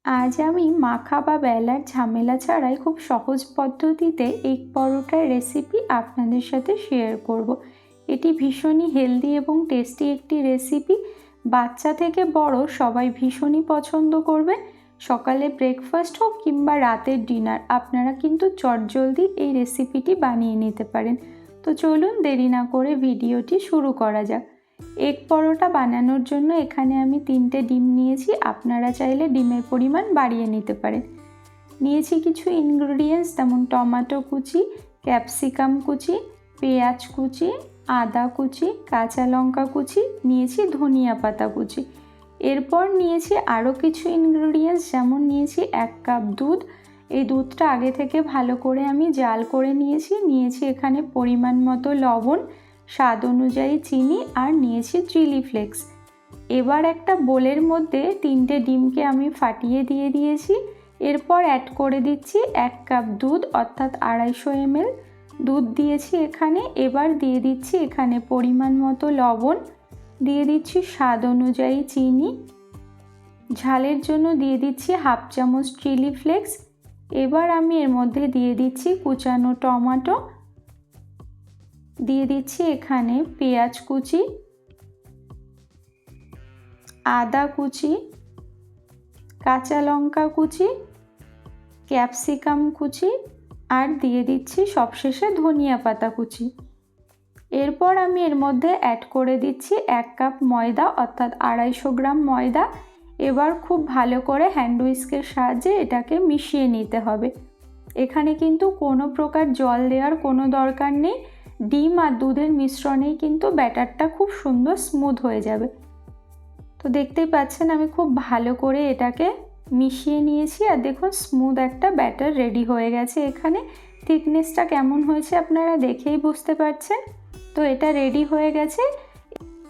আজ আমি মাখা বা বেলার ঝামেলা ছাড়াই খুব সহজ পদ্ধতিতে এগ পরোটার রেসিপি আপনাদের সাথে শেয়ার করব। এটি ভীষণই হেলদি এবং টেস্টি একটি রেসিপি। বাচ্চা থেকে বড় সবাই ভীষণই পছন্দ করবে। সকালে ব্রেকফাস্ট হোক কিংবা রাতের ডিনার, আপনারা কিন্তু চটজলদি এই রেসিপিটি বানিয়ে নিতে পারেন। তো চলুন দেরি না করে ভিডিওটি শুরু করা যাক। এগ পরোটা বানানোর জন্য এখানে আমি 3টে ডিম নিয়েছি। আপনারা চাইলে ডিমের পরিমাণ বাড়িয়ে নিতে পারেন। নিয়েছি কিছু ইনগ্রেডিয়েন্টস, যেমন টমেটো কুচি, ক্যাপসিকাম কুচি, পেঁয়াজ কুচি, আদা কুচি, কাঁচা লঙ্কা কুচি, নিয়েছি ধনিয়া পাতা কুচি। এরপর নিয়েছি আরও কিছু ইনগ্রেডিয়েন্টস, যেমন নিয়েছি 1 কাপ দুধ। এই দুধটা আগে থেকে ভালো করে আমি জাল করে নিয়েছি এখানে পরিমাণ মতো লবণ, স্বাদ অনুযায়ী চিনি, আর নিয়েছি চিলি ফ্লেক্স। এবার একটা বোলের মধ্যে 3টে ডিমকে আমি ফাটিয়ে দিয়ে দিয়েছি। এরপর অ্যাড করে দিচ্ছি 1 কাপ দুধ, অর্থাৎ 250 ml দুধ দিয়েছি এখানে। এবার দিয়ে দিচ্ছি এখানে পরিমাণ মতো লবণ, দিয়ে দিচ্ছি স্বাদ অনুযায়ী চিনি, ঝালের জন্য দিয়ে দিচ্ছি 1/2 চামচ চিলি ফ্লেক্স। এবার আমি এর মধ্যে দিয়ে দিচ্ছি কুচানো টমেটো, দিয়ে দিচ্ছি এখানে পেঁয়াজ কুচি, আদা কুচি, কাঁচা লঙ্কা কুচি, ক্যাপসিকাম কুচি, আর দিয়ে দিচ্ছি সবশেষে ধনিয়া পাতা কুচি। এরপর আমি এর মধ্যে অ্যাড করে দিচ্ছি 1 কাপ ময়দা, অর্থাৎ 250 গ্রাম ময়দা। এবার খুব ভালো করে হ্যান্ড হুইস্কের সাহায্যে এটাকে মিশিয়ে নিতে হবে। এখানে কিন্তু কোনো প্রকার জল দেওয়ার কোনো দরকার নেই। ডিম আর দুধের মিশ্রণেই কিন্তু ব্যাটারটা খুব সুন্দর স্মুথ হয়ে যাবে। তো দেখতেই পাচ্ছেন আমি খুব ভালো করে এটাকে মিশিয়ে নিয়েছি, আর দেখুন স্মুথ একটা ব্যাটার রেডি হয়ে গেছে। এখানে থিকনেসটা কেমন হয়েছে আপনারা দেখেই বুঝতে পারছেন। তো এটা রেডি হয়ে গেছে।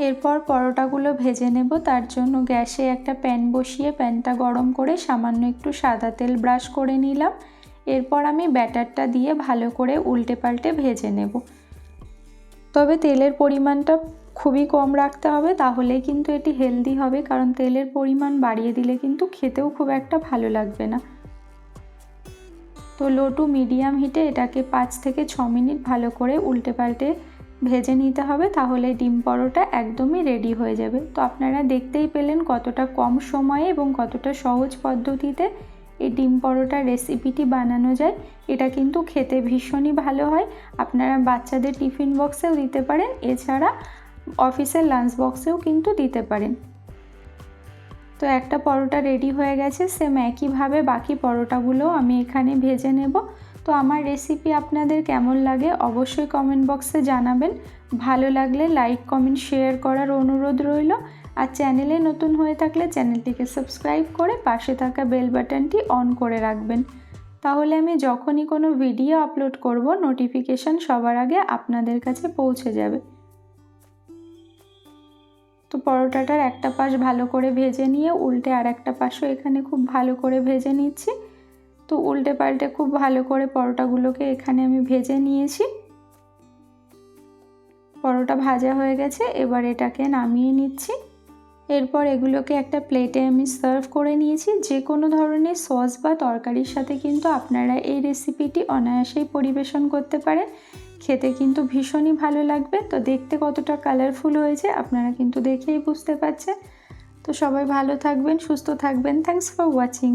এরপর পরোটাগুলো ভেজে নেব। তার জন্য গ্যাসে একটা প্যান বসিয়ে প্যানটা গরম করে সামান্য একটু সাদা তেল ব্রাশ করে নিলাম। এরপর আমি ব্যাটারটা দিয়ে ভালো করে উল্টে পাল্টে ভেজে নেব। তবে তেলের পরিমাণটা খুবই কম রাখতে হবে, তাহলেই কিন্তু এটি হেলদি হবে, কারণ তেলের পরিমাণ বাড়িয়ে দিলে কিন্তু খেতেও খুব একটা ভালো লাগবে না। তো লো টু মিডিয়াম হিটে এটাকে 5 থেকে 6 মিনিট ভালো করে উল্টে পাল্টে ভেজে নিতে হবে, তাহলে ডিম পরোটা একদমই রেডি হয়ে যাবে। তো আপনারা দেখতেই পেলেন কতটা কম সময়ে এবং কতটা সহজ পদ্ধতিতে এই ডিম পরোটার রেসিপিটি বানানো যায়। এটা কিন্তু খেতে ভীষণই ভালো হয়। আপনারা বাচ্চাদের টিফিন বক্সেও দিতে পারেন, এছাড়া অফিসের লাঞ্চ বক্সেও কিন্তু দিতে পারেন। তো একটা পরোটা রেডি হয়ে গেছে। সেম একইভাবে বাকি পরোটাগুলো আমি এখানে ভেজে নেব। তো আমার রেসিপি আপনাদের কেমন লাগে অবশ্যই কমেন্ট বক্সে জানাবেন। ভালো লাগলে লাইক, কমেন্ট, শেয়ার করার অনুরোধ রইল। আর চ্যানেলে নতুন হয়ে থাকলে চ্যানেলটিকে সাবস্ক্রাইব করে পাশে থাকা বেল বাটনটি অন করে রাখবেন। তাহলে আমি যখনই কোনো ভিডিও আপলোড করব নোটিফিকেশান সবার আগে আপনাদের কাছে পৌঁছে যাবে। তো পরোটাটার একটা পাশ ভালো করে ভেজে নিয়ে উল্টে আর একটা পাশও এখানে খুব ভালো করে ভেজে নিচ্ছি। তো উল্টে পাল্টে খুব ভালো করে পরোটাগুলোকে এখানে আমি ভেজে নিয়েছি। পরোটা ভাজা হয়ে গেছে, এবার এটাকে নামিয়ে নিচ্ছি। এরপর এগুলোকে একটা প্লেটে আমি সার্ভ করে নিয়েছি। যে কোনো ধরনের সস বা তরকারির সাথে কিন্তু আপনারা এই রেসিপিটি অনায়াসেই পরিবেশন করতে পারেন। খেতে কিন্তু ভীষণই ভালো লাগবে। তো দেখতে কতটা কালারফুল হয়েছে আপনারা কিন্তু দেখেই বুঝতে পারছেন। তো সবাই ভালো থাকবেন, সুস্থ থাকবেন। Thanks for watching.